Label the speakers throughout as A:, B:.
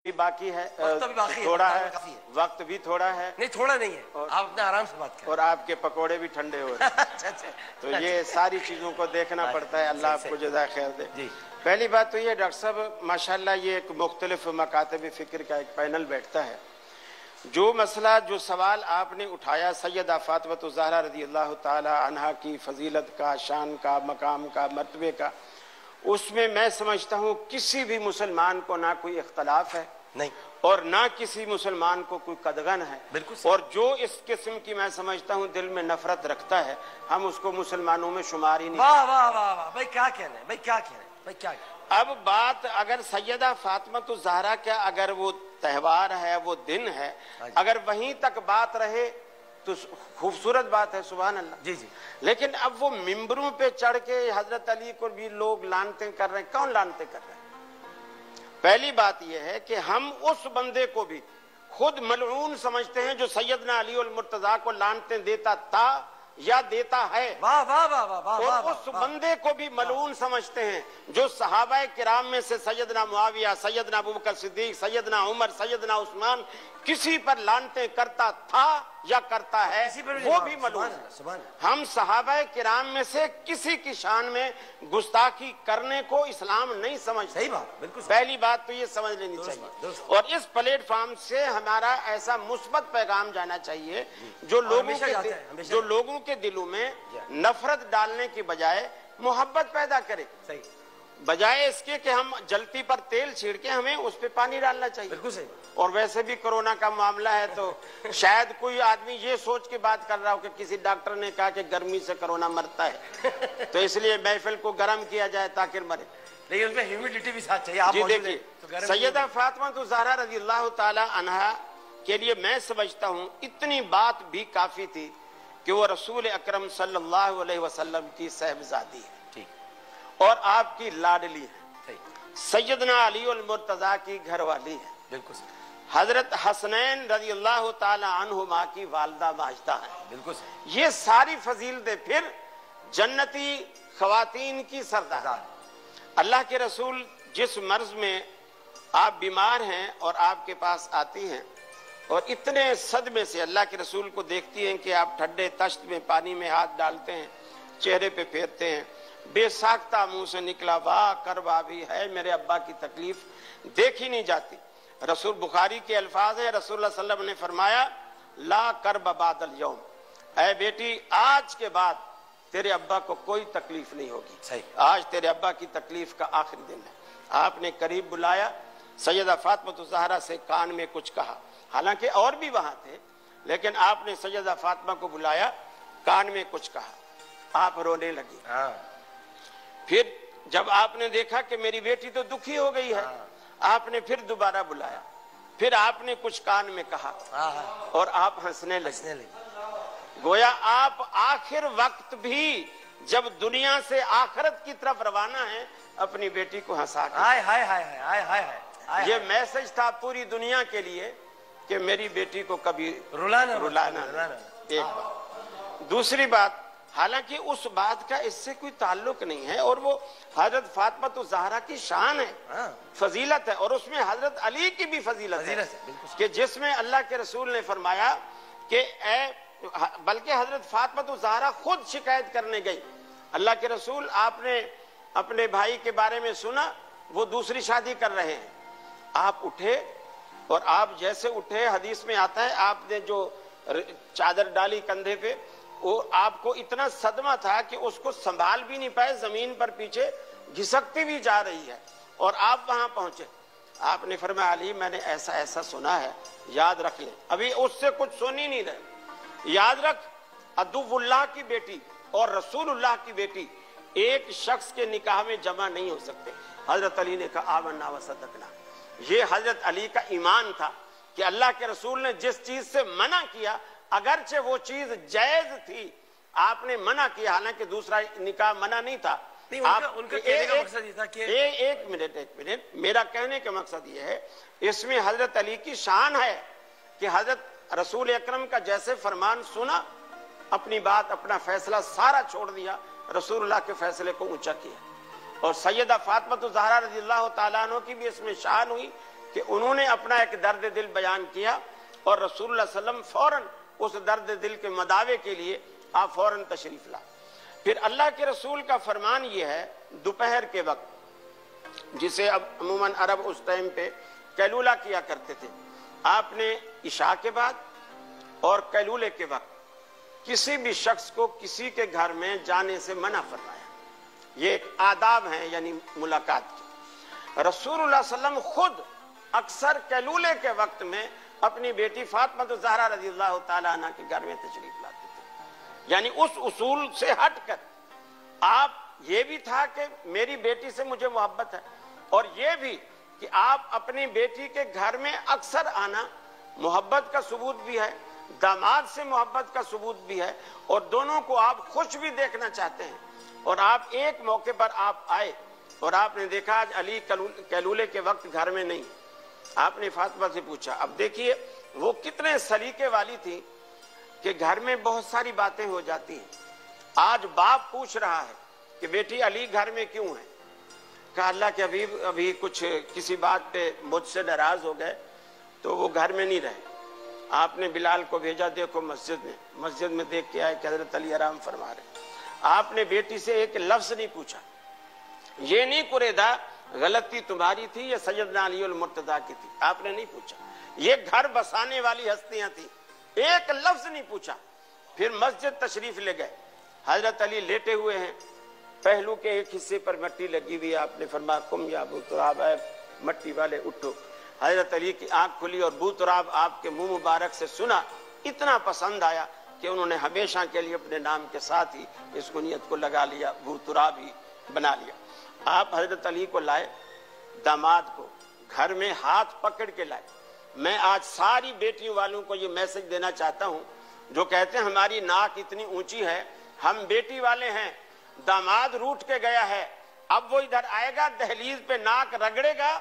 A: भी बाकी है,
B: बाकी
A: थोड़ा है, वक्त भी थोड़ा है।
B: नहीं थोड़ा नहीं है, आप अपने आराम से बात करें।
A: और आपके पकोड़े भी ठंडे हो रहे हैं। तो ये सारी चीजों को देखना पड़ता है। अल्लाह आपको जज़ा खैर दे। पहली बात तो ये डॉक्टर साहब माशाल्लाह ये एक मुख्तलिफ मकातब फ़िक्र का एक पैनल बैठता है। जो मसला जो सवाल आपने उठाया सैयदा फातिमा ज़हरा रज़ी अल्लाह ताला अन्हा की फजीलत का, शान का, मकाम का, मर्तबे का, उसमें मैं समझता हूँ किसी भी मुसलमान को ना कोई इख्तलाफ है
B: नहीं, और
A: ना किसी मुसलमान को कोई कदगन है।
B: बिल्कुल।
A: और जो इस किस्म की मैं समझता हूँ दिल में नफरत रखता है, हम उसको मुसलमानों में शुमार ही नहीं।
B: वाह वाह वाह वाह, भाई क्या कहना है, भाई क्या कहना है, भाई क्या कहना है।
A: अब बात अगर सैयदा फातिमा ज़हरा का अगर वो त्यौहार है, वो दिन है, अगर वहीं तक बात रहे तो खूबसूरत बात है, सुभान अल्लाह।
B: जी जी।
A: लेकिन अब वो मिंबरों पे चढ़ के हजरत अली को भी लोग लानते कर रहे हैं। कौन लानते कर रहे हैं? पहली बात यह है कि हम उस बंदे को भी खुद मलऊन समझते हैं जो सैयदना अली और मुर्तजा को लानते देता था या देता है।
B: वाह वाह वाह वाह वाह।
A: और उस बंदे को भी मलऊन समझते हैं जो सहाबाए किराम में से सैयदना मुआविया, सैयदना अबू बकर सिद्दीक, सैयदना उमर, सैयदना उस्मान किसी पर लानते करता था या करता है, वो भी मलऊन। हम सहाबाए किराम में से किसी की शान में गुस्ताखी करने को इस्लाम नहीं समझते।
B: सही बात, बिल्कुल।
A: पहली बात तो ये समझ लेनी चाहिए। और इस प्लेटफॉर्म से हमारा ऐसा मुस्बत पैगाम जाना चाहिए जो लोगों के दिलों में नफरत डालने की बजाय मोहब्बत पैदा करे।
B: सही।
A: बजाय इसके कि हम जलती पर तेल छीड़ के हमें उस पर पानी डालना चाहिए।
B: बिल्कुल सही।
A: और वैसे भी कोरोना का मामला है तो शायद कोई आदमी ये सोच के बात कर रहा हो कि किसी डॉक्टर ने कहा कि गर्मी से कोरोना मरता है तो इसलिए महफिल को गर्म किया जाए ताकि मरे।
B: लेकिन उसमें ह्यूमिडिटी भी साथ चाहिए। आप
A: देखिए सैयदा फातिमा ज़हरा रज़ी अल्लाह ताला अन्हा के लिए मैं समझता हूँ इतनी बात भी काफी थी कि वो रसूल अकरम सल्लल्लाहु अलैहि वसल्लम की साहिबजादी है और आपकी लाडली है, सैयदना अली और मुर्तजा की घरवाली है।
B: बिल्कुल।
A: हजरत हसनैन रज़ी अल्लाह ताला अन्हुमा की वालदा माजदा है। बिल्कुल। ये सारी फजीलतें फिर जन्नती खवातीन की सरदार। अल्लाह के रसूल जिस मर्ज में आप बीमार हैं और आपके पास आती हैं और इतने सदमे से अल्लाह के रसूल को देखती हैं कि आप ठंडे तश्त में पानी में हाथ डालते हैं, चेहरे पे फेरते हैं, बेसाख्ता मुंह से निकला वाह करबा भी है, मेरे अब्बा की तकलीफ देखी नहीं जाती। रसूल बुखारी के अल्फाज है, रसूलुल्लाह सल्लल्लाहु अलैहि वसल्लम ने फरमाया ला करब बादल यौम, ऐ बेटी आज के बाद तेरे अब्बा को कोई तकलीफ नहीं होगी। सही। आज तेरे अब्बा की तकलीफ का आखिरी दिन है। आपने करीब बुलाया, सैयदा फातिमा ज़हरा से कान में कुछ कहा, हालांकि और भी वहां थे लेकिन आपने सैयदा फातिमा को बुलाया, कान में कुछ कहा, आप रोने लगी। फिर जब आपने देखा कि मेरी बेटी तो दुखी हो गई है, आपने फिर दोबारा बुलाया, फिर आपने कुछ कान में कहा और आप हंसने लगे। गोया आप आखिर वक्त भी जब दुनिया से आखिरत की तरफ रवाना है अपनी बेटी को हंसा के।
B: हाय हाय हाय हाय हाय हाय।
A: ये मैसेज था पूरी दुनिया के लिए कि मेरी बेटी को कभी
B: रुलाना।
A: एक बात। दूसरी बात, हालांकि उस बात का इससे कोई ताल्लुक नहीं है और वो हजरत फातिमा ज़हरा की शान है, फजीलत है और उसमें हजरत अली की भी फजीलत है कि जिसमें अल्लाह के रसूल ने फरमाया कि बल्कि हजरत फातिमा ज़हरा खुद शिकायत करने गई, अल्लाह के रसूल आपने अपने भाई के बारे में सुना वो दूसरी शादी कर रहे हैं। आप उठे और आप जैसे उठे, हदीस में आता है आपने जो चादर डाली कंधे पे, वो आपको इतना सदमा था कि उसको संभाल भी नहीं पाए, जमीन पर पीछे घिसकती भी जा रही है और आप वहां पहुंचे। आपने फरमाया अली मैंने ऐसा ऐसा सुना है, याद रख ले, अभी उससे कुछ सुन ही नहीं रहे, याद रख अदुवुल्लाह की बेटी और रसूलुल्लाह की बेटी एक शख्स के निकाह में जमा नहीं हो सकते। हजरत अली ने कहा आमन्ना व सदकना। ये हजरत अली का ईमान था कि अल्लाह के रसूल ने जिस चीज से मना किया, अगरचे वो चीज जायज थी, आपने मना किया, हालांकि दूसरा निकाह मना नहीं था।
B: उनका कहने का मकसद ये था कि
A: एक मिनट, मेरा कहने का मकसद ये है, इसमें हजरत अली की शान है कि हजरत रसूल अकरम का जैसे फरमान सुना, अपनी बात अपना फैसला सारा छोड़ दिया, रसूलुल्लाह के फैसले को ऊंचा किया। और सैयदा फातिमा ज़हरा रज़ी अल्लाह ताला अन्हा की भी इसमें शान हुई कि उन्होंने अपना एक दर्द दिल बयान किया और रसूलुल्लाह सल्लल्लाहु अलैहि वसल्लम फौरन उस दर्द दिल के मदावे के लिए आप फौरन तशरीफ ला। फिर अल्लाह के रसूल का फरमान ये है, दोपहर के वक्त, जिसे अब अमूमन अरब उस टाइम पे कैलूला किया करते थे, आपने इशा के बाद और कैलूले के वक्त किसी भी शख्स को किसी के घर में जाने से मना फरमाया। ये एक आदाब है यानी मुलाकात की। रसूलुल्लाह सल्लल्लाहु अलैहि वसल्लम खुद अक्सर कैलूले के वक्त में अपनी बेटी फातिमा ज़हरा रज़ियल्लाहु ताला अन्हा के घर में तशरीफ लाते थे। यानी उस उसूल से हटकर आप ये भी था कि मेरी बेटी से मुझे मोहब्बत है, और ये भी कि आप अपनी बेटी के घर में अक्सर आना मोहब्बत का सबूत भी है, दामाद से मोहब्बत का सबूत भी है, और दोनों को आप खुश भी देखना चाहते हैं। और आप एक मौके पर आप आए और आपने देखा आज अली कैलूले के वक्त घर में नहीं। आपने फातिमा से पूछा। अब देखिए वो कितने सलीके वाली थी कि घर में बहुत सारी बातें हो जाती हैं। आज बाप पूछ रहा है कि बेटी अली घर में क्यों है? कहा अल्लाह के हबीब अभी कुछ किसी बात पे मुझसे नाराज हो गए तो वो घर में नहीं रहे। आपने बिलाल को भेजा, देखो मस्जिद में देख के आए कि हजरत अली आराम फरमा रहे। आपने बेटी से एक लफ्ज नहीं पूछा, ये नहीं कुरेदा गलती तुम्हारी थी या सैयदना अली अल मुर्तजा की थी, आपने नहीं पूछा। ये घर बसाने वाली हस्तियां थी, एक लफ्ज नहीं पूछा। फिर मस्जिद तशरीफ ले गए, हजरत अली लेटे हुए हैं, पहलू के एक हिस्से पर मिट्टी लगी हुई है। आपने फरमाया कुम या अबू तुराब, मट्टी वाले उठो। हजरत अली की आंख खुली और बू तुराब आपके मुंह मुबारक से सुना, इतना पसंद आया कि उन्होंने हमेशा के लिए अपने नाम के साथ ही इस कुनियत को लगा लिया, बू तुराब ही बना लिया। आप हजरत अली को लाए, दामाद को घर में हाथ पकड़ के लाए। मैं आज सारी बेटियों वालों को ये मैसेज देना चाहता हूं जो कहते हैं हमारी नाक इतनी ऊंची है, हम बेटी वाले हैं, दामाद रूठ के गया है, अब वो इधर आएगा, दहलीज पे नाक रगड़ेगा,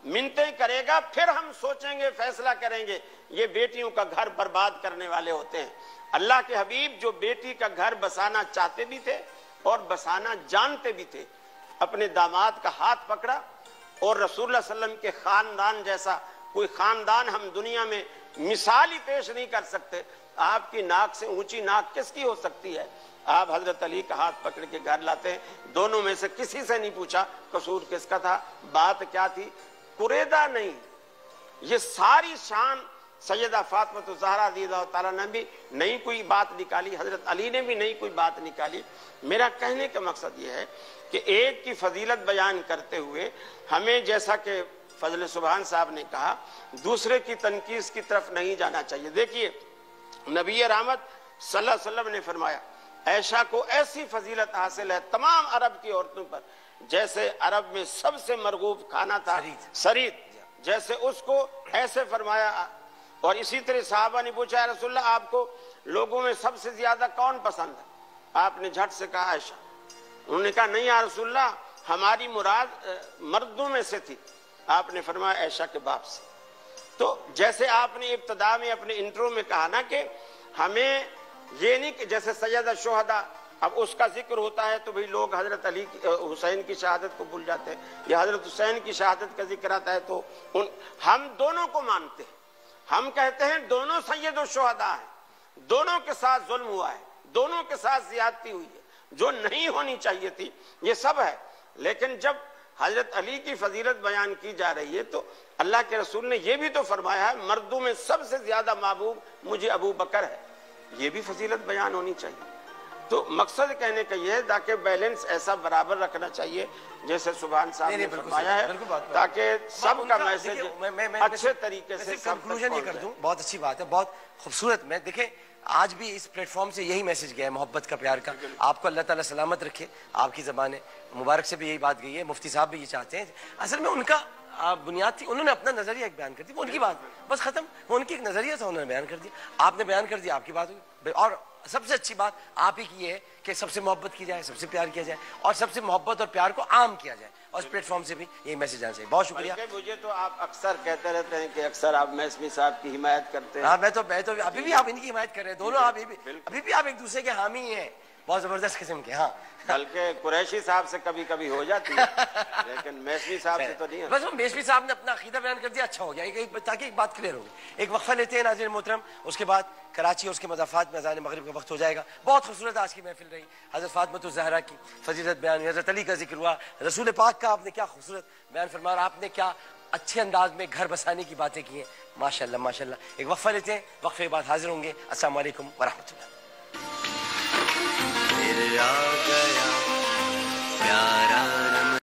A: मिन्नतें करेगा, फिर हम सोचेंगे, फैसला करेंगे। ये बेटियों का घर बर्बाद करने वाले होते हैं। अल्लाह के हबीब जो बेटी का घर बसाना चाहते भी थे और बसाना जानते भी थे, अपने दामाद का हाथ पकड़ा और रसूलुल्लाह सल्लल्लाहु अलैहि वसल्लम के खानदान जैसा कोई खानदान हम दुनिया में मिसाल ही पेश नहीं कर सकते। आपकी नाक से ऊंची नाक किसकी हो सकती है? आप हजरत अली का हाथ पकड़ के घर लाते हैं। दोनों में से किसी से नहीं पूछा कसूर किसका था, बात क्या थी, कुरेदा नहीं। ये सारी शान सैयदा फातिमा ज़हरा रज़ियल्लाहु ताला ने भी नहीं कोई बात निकाली, हजरत अली ने भी नहीं कोई बात निकाली। मेरा कहने का मकसद यह है कि एक की फजीलत बयान करते हुए हमें, जैसा कि फजल सुभान साहब ने कहा, दूसरे की तनकीस की तरफ नहीं जाना चाहिए। देखिए नबी रहमत सल्लल्लाहु अलैहि वसल्लम ने फरमाया ऐशा को ऐसी फजीलत हासिल है तमाम अरब की औरतों पर, जैसे अरब में सबसे मरगूब खाना था सरीद, जैसे उसको ऐसे फरमाया। और इसी तरह साहबा ने पूछा रसूलल्लाह आपको लोगों में सबसे ज्यादा कौन पसंद है? आपने झट से कहा ऐशा। उन्होंने कहा नहीं या रसूलल्लाह हमारी मुराद मर्दों में से थी। आपने फरमाया ऐशा के बाप से। तो जैसे आपने इब्तदा में अपने इंट्रो में कहा ना कि हमें ये नहीं कि जैसे सैयद शुहदा, अब उसका जिक्र होता है तो भाई लोग हजरत अली हुसैन की शहादत को भूल जाते हैं, या हजरत हुसैन की शहादत का जिक्र आता है तो हम दोनों को मानते हैं। हम कहते हैं दोनों सैयद शुहदा हैं, दोनों के साथ जुल्म हुआ है, दोनों के साथ ज्यादती हुई है, जो नहीं होनी चाहिए थी, ये सब है। लेकिन जब हजरत अली की फजीलत बयान की जा रही है तो अल्लाह के रसूल ने यह भी तो फरमाया है मर्दों में सबसे ज्यादा महबूब मुझे अबू बकर है, ये भी फजीलत बयान होनी चाहिए। तो मकसद कहने का यह है ताकि बैलेंस ऐसा बराबर रखना चाहिए जैसे सुभान साहब ने फरमाया है, ताकि सबका मैसेज अच्छे तरीके से
B: कंक्लूजन ये कर दूं। बहुत अच्छी बात है, बहुत खूबसूरत। मैं देखे आज भी इस प्लेटफॉर्म से यही मैसेज गया है मोहब्बत का, प्यार का। आपको अल्लाह ताला सलामत रखे, आपकी ज़बान मुबारक से भी यही बात गई है, मुफ्ती साहब भी ये चाहते हैं। असल में उनका बुनियाद थी, उन्होंने अपना नजरिया एक बयान कर दी, उनकी बात बस खत्म, उनकी एक नजरिया था, उन्होंने बयान कर दिया, आपने बयान कर दिया, आपकी बात हुई। और सबसे अच्छी बात आप ही की है कि सबसे मोहब्बत की जाए, सबसे प्यार किया जाए और सबसे मोहब्बत और प्यार को आम किया जाए, और इस प्लेटफॉर्म से भी यही मैसेज आना चाहिए। बहुत शुक्रिया।
A: मुझे तो आप अक्सर कहते रहते हैं कि अक्सर आप मैसमी साहब की हिमायत करते हैं।
B: हाँ, मैं तो अभी भी आप इनकी हिमायत कर रहे हैं, दोनों आप अभी भी आप एक दूसरे के हामी हैं। बहुत जबरदस्त किस्म के। हाँ,
A: बल्कि कुरैशी साहब से कभी कभी हो जाती है, लेकिन मेसवी साहब से तो नहीं।
B: बस वो मेसवी साहब ने अपना अकीदा बयान कर दिया, अच्छा हो गया, ताकि एक बात क्लियर होगी। एक वक्फा लेते हैं नाज़रीन मोहतरम, उसके बाद कराची और उसके मज़ाफ़ात में अज़ान मगरिब का वक्त हो जाएगा। बहुत खूबसूरत आज की महफिल रही। हज़रत फ़ातिमा ज़हरा की फजीलत बयान हुई, हज़रत अली का जिक्र हुआ, रसूल पाक का आपने क्या खूबसूरत बयान फरमाया, आपने क्या अच्छे अंदाज में घर बसाने की बातें की हैं, माशाअल्लाह माशाअल्लाह। एक वक्फा लेते हैं, वक्फे के बाद हाजिर होंगे। अस्सलाम वालेकुम व रहमतुल्लाह।
C: फिर आ गया प्यारा